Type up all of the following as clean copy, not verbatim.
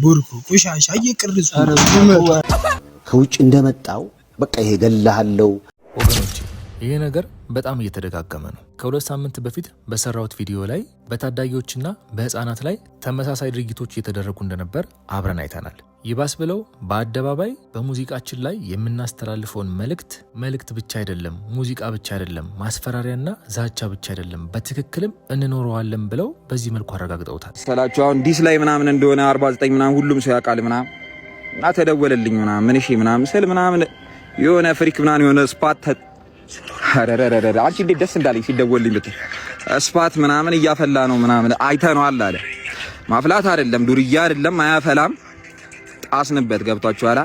ቡርኩ ቆሻሻ እየቀርጹ ከውጭ እንደመጣው በቃ ይሄ ገላሃለው ወገኖች ይሄ ነገር በጣም እየተደጋገመ ነው። ከሁለት ሳምንት በፊት በሰራውት ቪዲዮ ላይ በታዳጊዎችና በህፃናት ላይ ተመሳሳይ ድርጊቶች እየተደረጉ እንደነበር አብረን አይተናል። ይባስ ብለው በአደባባይ በሙዚቃችን ላይ የምናስተላልፈውን መልእክት ብቻ አይደለም፣ ሙዚቃ ብቻ አይደለም፣ ማስፈራሪያና ዛቻ ብቻ አይደለም፣ በትክክልም እንኖረዋለን ብለው በዚህ መልኩ አረጋግጠውታል። ሰላችሁ አሁን ዲስ ላይ ምናምን እንደሆነ 49 ምናምን ሁሉም ሰው ያውቃል ምናምን እና ተደወለልኝ ምናምን ምን እሺ ምናምን ስል ምናምን የሆነ ፍሪክ ምናምን የሆነ ስፓት አረረረረ አንቺ እንዴት ደስ እንዳለኝ ሲደወልልኝ ብትል ስፓት ምናምን እያፈላ ነው ምናምን አይተነዋል አለ። ማፍላት አይደለም ዱርያ አይደለም አያፈላም። ጣስንበት ገብቷችኋል።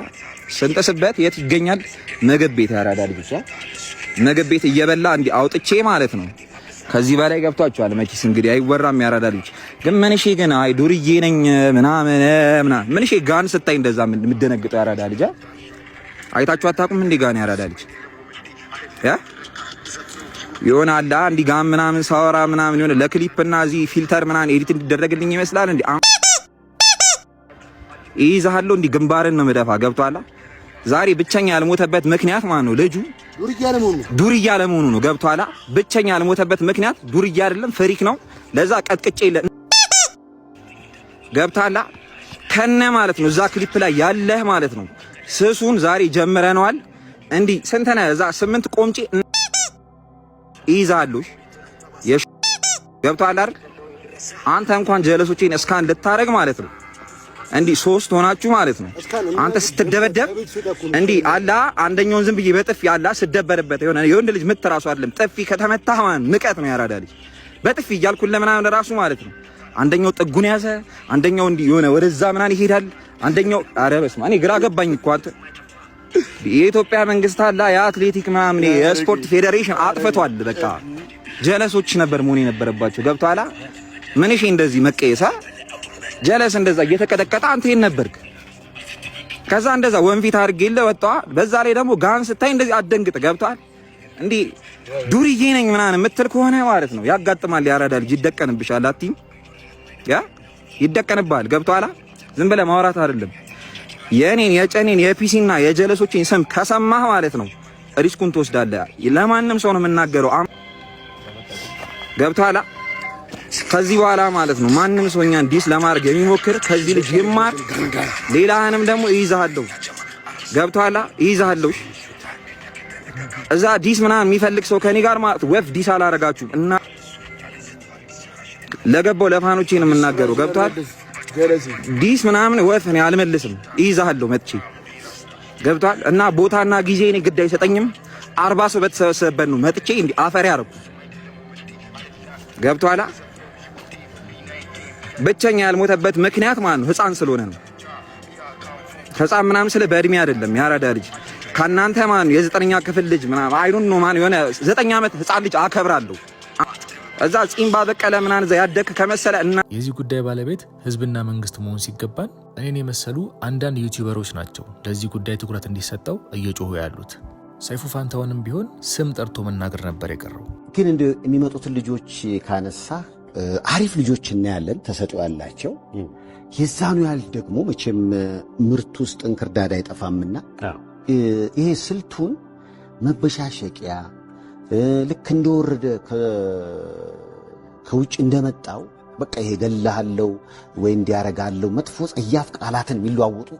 ስንጥስበት የት ይገኛል? ምግብ ቤት ያራዳ ልጅ ምግብ ቤት እየበላ እንዲ አውጥቼ ማለት ነው። ከዚህ በላይ ገብቷችኋል። መቼስ እንግዲህ አይወራም። ያራዳ ልጅ ግን ምን እሺ ግን አይ ዱርዬ ነኝ ምናምን ምን እሺ ጋን ስታይ እንደዛ የምደነግጠው ያራዳ ልጅ አይታችሁ አታውቁም እንዴ? ጋን ያራዳ ልጅ የሆነ አላ እንዲ ጋን ምናምን ሳወራ ምናምን የሆነ ለክሊፕና እዚህ ፊልተር ምናምን ኤዲት እንዲደረግልኝ ይመስላል እንዴ? ይዛሃለው እንዲ ግንባርን ነው መደፋ ገብቷላ። ዛሬ ብቸኛ ያልሞተበት ምክንያት ማን ነው? ልጁ ዱርያ ለመሆኑ ነው። ገብቷላ። ብቸኛ ያልሞተበት ምክንያት ዱርያ አይደለም ፍሪክ ነው። ለዛ ቀጥቅጬ ገብቷላ ከነ ማለት ነው። እዛ ክሊፕ ላይ ያለህ ማለት ነው። ስሱን ዛሬ ጀምረናል። እንዲ ስንተና እዛ 8 ቆምጪ ይዛሉሽ ገብቷላ አይደል? አንተ እንኳን ጀለሶቼን እስካን ልታረግ ማለት ነው እንዲ 3 ሆናችሁ ማለት ነው። አንተ ስትደበደብ እንዲ አላ አንደኛውን ዝም ብዬ በጥፊ አላ ስደበርበት የሆነ ልጅ ምትራሱ አይደለም ጥፊ ከተመታህ ማን ንቀት ነው ያራዳ ልጅ በጥፊ እያልኩ ለምናምን ራሱ ማለት ነው። አንደኛው ጥጉን ያዘ፣ አንደኛው እንዲ የሆነ ወደዛ ምናምን ይሄዳል። አንደኛው አረ በስመ አብ እኔ ግራ ገባኝ እኮ አንተ። የኢትዮጵያ መንግስት አላ የአትሌቲክ ምናምን የስፖርት ፌዴሬሽን አጥፍቷል። በቃ ጀለሶች ነበር መሆን የነበረባቸው። ገብቷላ። ምን እሺ እንደዚህ መቀየሳ ጀለስ እንደዛ እየተቀጠቀጠ አንተ ይሄን ነበርክ። ከዛ እንደዛ ወንፊት አድርጌለ ወጣ። በዛ ላይ ደግሞ ጋን ስታይ እንደዚህ አደንግጥ ገብቷል። እንዲ ዱርዬ ነኝ ምናምን የምትል ከሆነ ማለት ነው ያጋጥማል። ያራዳ ልጅ ይደቀንብሻል። አትይም ይደቀንባል። ገብቷላ። ዝም ብለህ ማውራት አይደለም። የኔን የጨኔን የፒሲና የጀለሶችን ስም ከሰማህ ማለት ነው ሪስኩን ትወስዳለህ። ለማንም ሰው ነው የምናገረው። ገብቷላ። ከዚህ በኋላ ማለት ነው ማንም ሰው እኛን ዲስ ለማድረግ የሚሞክር ከዚህ ልጅ ይማር። ሌላንም ደግሞ ይይዛሃለሁ። ገብቷላ። ይይዛሃለሁ። እዛ ዲስ ምናምን የሚፈልግ ሰው ከኔ ጋር ማለት ወፍ ዲስ አላረጋችሁም እና ለገባው ለፋኖቼ ነው የምናገረው። ገብቷል። ዲስ ምናምን ወፍ እኔ አልመልስም። ይይዛሃለሁ መጥቼ ገብቷል። እና ቦታና ጊዜ እኔ ግድ አይሰጠኝም። 40 ሰው በተሰበሰበበት ነው መጥቼ እንዲ አፈር ያረኩ። ገብቷላ። ብቸኛ ያልሞተበት ምክንያት ማን ነው? ህፃን ስለሆነ ነው። ህፃን ምናምን ስለ በእድሜ አይደለም። ያራዳ ልጅ ከናንተ ማን የ9ኛ ክፍል ልጅ ምናምን አይዶን ነው ማን የሆነ 9 ዓመት ህፃን ልጅ አከብራለሁ። እዛ ጺም ባበቀለ ምናምን እዛ ያደክ ከመሰለ እና የዚህ ጉዳይ ባለቤት ህዝብና መንግስት መሆን ሲገባን እኔን የመሰሉ አንዳንድ ዩቲዩበሮች ናቸው ለዚህ ጉዳይ ትኩረት እንዲሰጠው እየጮሁ ያሉት። ሰይፉ ፋንታውንም ቢሆን ስም ጠርቶ መናገር ነበር የቀረው። ግን እንደ የሚመጡትን ልጆች ካነሳ አሪፍ ልጆች እናያለን፣ ተሰጥኦ ያላቸው። የዛኑ ያህል ደግሞ መቼም ምርት ውስጥ እንክርዳድ አይጠፋምና ይሄ ስልቱን መበሻሸቂያ ልክ እንደወረደ ከውጭ እንደመጣው በቃ ይሄ ገላሃለው ወይ እንዲያረጋለው መጥፎ ጸያፍ ቃላትን የሚለዋወጡ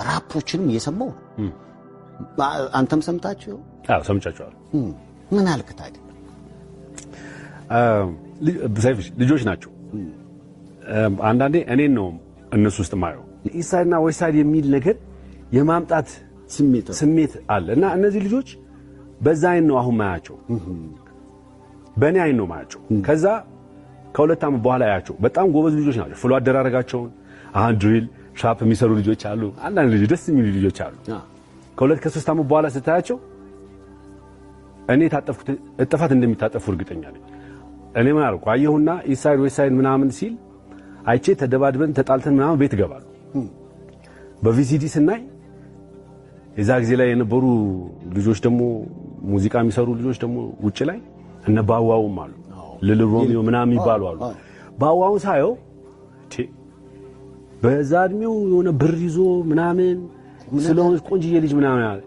ራፖችንም እየሰማው አንተም ሰምታችሁ? አዎ ሰምቻችኋል። ምን አልክ ታዲያ? ልጆች ናቸው። አንዳንዴ እኔን ነው እነሱ ውስጥ ማየው ኢሳይድና ዌስት የሚል ነገር የማምጣት ስሜት አለ እና እነዚህ ልጆች በዛ አይን ነው አሁን ማያቸው። በእኔ አይን ነው ማያቸው። ከዛ ከሁለት ዓመት በኋላ ያያቸው በጣም ጎበዝ ልጆች ናቸው። ፍሎ አደራረጋቸውን ድሪል ሻፕ የሚሰሩ ልጆች አሉ። አንዳንድ ልጆች ደስ የሚሉ ልጆች አሉ። ከሁለት ከሶስት ዓመት በኋላ ስታያቸው እኔ ታጠፍኩት እጥፋት እንደሚታጠፉ እርግጠኛ ነኝ። እኔ ምን አልኩ አየሁና ኢሳይድ ዌስት ምናምን ሲል አይቼ ተደባድበን ተጣልተን ምናምን ቤት ገባሉ። በቪሲዲ ስናይ የዛ ጊዜ ላይ የነበሩ ልጆች ደግሞ ሙዚቃ የሚሰሩ ልጆች ደግሞ ውጭ ላይ እነ ባዋውም አሉ፣ ልል ሮሚዮ ምናምን ይባሉ አሉ። ባዋውን ሳየው በዛ እድሜው የሆነ ብር ይዞ ምናምን ስለሆነ ቆንጅዬ ልጅ ምናምን አለ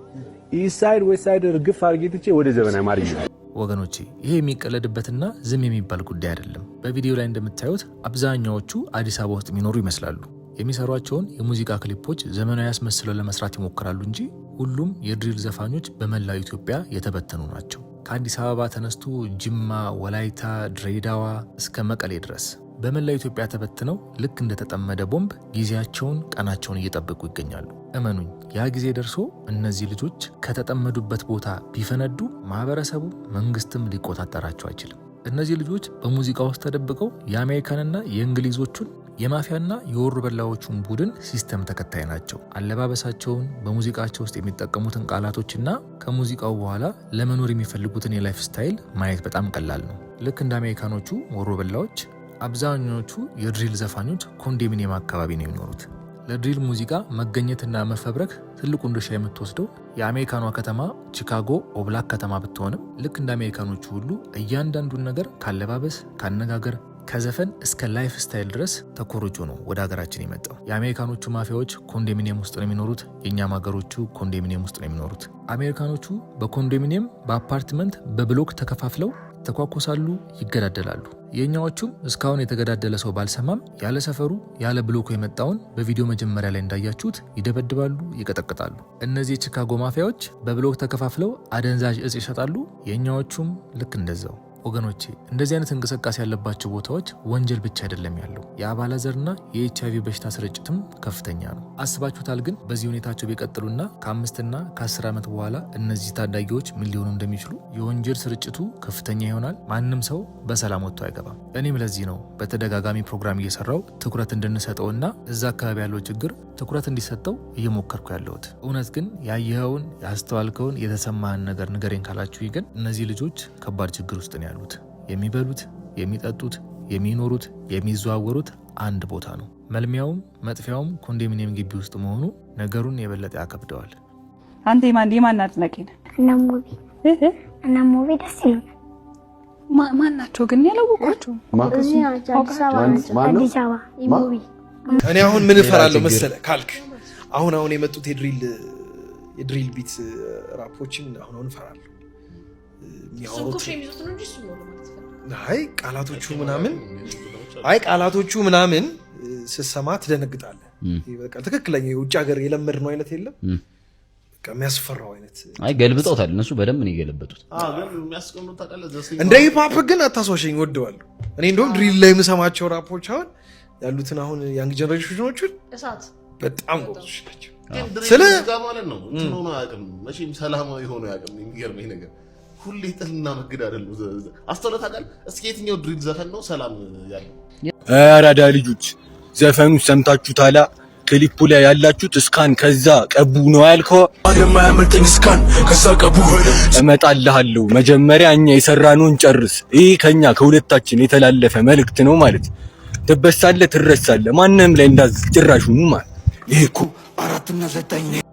ኢሳይድ ዌስት እርግፍ አድርጌ ትቼ ወደ ዘመናዊ ማርኝ። ወገኖቼ ይሄ የሚቀለድበትና ዝም የሚባል ጉዳይ አይደለም። በቪዲዮ ላይ እንደምታዩት አብዛኛዎቹ አዲስ አበባ ውስጥ የሚኖሩ ይመስላሉ። የሚሰሯቸውን የሙዚቃ ክሊፖች ዘመናዊ አስመስለው ለመስራት ይሞክራሉ እንጂ ሁሉም የድሪል ዘፋኞች በመላው ኢትዮጵያ የተበተኑ ናቸው። ከአዲስ አበባ ተነስቶ ጅማ፣ ወላይታ፣ ድሬዳዋ እስከ መቀሌ ድረስ በመላው ኢትዮጵያ ተበትነው ልክ እንደተጠመደ ቦምብ ጊዜያቸውን ቀናቸውን እየጠበቁ ይገኛሉ። እመኑኝ ያ ጊዜ ደርሶ እነዚህ ልጆች ከተጠመዱበት ቦታ ቢፈነዱ ማህበረሰቡ መንግስትም ሊቆጣጠራቸው አይችልም። እነዚህ ልጆች በሙዚቃ ውስጥ ተደብቀው የአሜሪካንና የእንግሊዞቹን የማፊያና የወሮበላዎቹን ቡድን ሲስተም ተከታይ ናቸው። አለባበሳቸውን፣ በሙዚቃቸው ውስጥ የሚጠቀሙትን ቃላቶችና ከሙዚቃው በኋላ ለመኖር የሚፈልጉትን የላይፍ ስታይል ማየት በጣም ቀላል ነው። ልክ እንደ አሜሪካኖቹ ወሮበላዎች አብዛኞቹ የድሪል ዘፋኞች ኮንዶሚኒየም አካባቢ ነው የሚኖሩት። ለድሪል ሙዚቃ መገኘትና መፈብረክ ትልቁን ድርሻ የምትወስደው የአሜሪካኗ ከተማ ቺካጎ ኦብላክ ከተማ ብትሆንም ልክ እንደ አሜሪካኖቹ ሁሉ እያንዳንዱን ነገር ካለባበስ፣ ካነጋገር፣ ከዘፈን እስከ ላይፍ ስታይል ድረስ ተኮርጆ ነው ወደ ሀገራችን የመጣው። የአሜሪካኖቹ ማፊያዎች ኮንዶሚኒየም ውስጥ ነው የሚኖሩት። የእኛም ሀገሮቹ ኮንዶሚኒየም ውስጥ ነው የሚኖሩት። አሜሪካኖቹ በኮንዶሚኒየም፣ በአፓርትመንት፣ በብሎክ ተከፋፍለው ተኳኮሳሉ፣ ይገዳደላሉ። የኛዎቹም እስካሁን የተገዳደለ ሰው ባልሰማም ያለ ሰፈሩ ያለ ብሎኩ የመጣውን በቪዲዮ መጀመሪያ ላይ እንዳያችሁት ይደበድባሉ፣ ይቀጠቅጣሉ። እነዚህ የቺካጎ ማፊያዎች በብሎክ ተከፋፍለው አደንዛዥ እጽ ይሸጣሉ። የኛዎቹም ልክ እንደዛው። ወገኖቼ እንደዚህ አይነት እንቅስቃሴ ያለባቸው ቦታዎች ወንጀል ብቻ አይደለም ያለው፣ የአባላዘርና የኤችአይቪ በሽታ ስርጭትም ከፍተኛ ነው። አስባችሁታል? ግን በዚህ ሁኔታቸው ቢቀጥሉና ከ5 እና ከ10 ዓመት በኋላ እነዚህ ታዳጊዎች ምን ሊሆኑ እንደሚችሉ የወንጀል ስርጭቱ ከፍተኛ ይሆናል። ማንም ሰው በሰላም ወጥቶ አይገባም። እኔም ለዚህ ነው በተደጋጋሚ ፕሮግራም እየሰራው ትኩረት እንድንሰጠውና እዛ አካባቢ ያለው ችግር ትኩረት እንዲሰጠው እየሞከርኩ ያለሁት። እውነት ግን ያየኸውን ያስተዋልከውን የተሰማህን ነገር ንገሬን ካላችሁ ግን እነዚህ ልጆች ከባድ ችግር ውስጥ ነው ያሉት። የሚበሉት፣ የሚጠጡት፣ የሚኖሩት፣ የሚዘዋወሩት አንድ ቦታ ነው። መልሚያውም መጥፊያውም ኮንዶሚኒየም ግቢ ውስጥ መሆኑ ነገሩን የበለጠ ያከብደዋል። አንተ የማን አድናቂ ነህ? እነሙቢ ደስ ይላል። ማን ናቸው ግን? ያላወቋቸው አዲስ አበባ ሙቢ። እኔ አሁን ምን እፈራለሁ መሰለህ ካልክ አሁን የመጡት የድሪል ቢት ራፖችን አሁን እፈራለሁ። ቃላቶቹ ምናምን ስትሰማ ትደነግጣለህ። በቃ ትክክለኛ የውጭ ሀገር የለመድነው አይነት የለም። በቃ የሚያስፈራው አይነት ገልብጠውታል። እነሱ በደንብ ነው የገለበጡት። እንደ ሂፕ ሆፕ ግን አታስዋሸኝ፣ ወደዋለሁ። እኔ እንደውም ድሪል ላይ የምሰማቸው ራፖች አሁን ያሉትን አሁን ያንግ ጀነሬሽኖቹን በጣም ጎበዞች ናቸው። ስለ ማለት ነው ሆኖ አያውቅም። መቼም ሰላማዊ ሆኖ አያውቅም። የሚገርመኝ ነገር ሁሌ ጥልና መግድ አይደለም። አስተውለህ ታውቃለህ? እስኪ የትኛው ድሪል ዘፈን ነው ሰላም ያለው? አራዳ ልጆች ዘፈኑ ሰምታችሁታላ? ክሊፑ ላይ ያላችሁት እስካን ከዛ ቀቡ ነው ያልከው። የማያመልጠኝ እስካን ከዛ ቀቡ እመጣልሃለሁ። መጀመሪያ እኛ የሰራነውን ጨርስ። ይሄ ከኛ ከሁለታችን የተላለፈ መልእክት ነው ማለት። ትበሳለህ፣ ትረሳለህ። ማንንም ላይ እንዳዝ ጭራሹኑ ማለት ይሄ እኮ 4 እና 9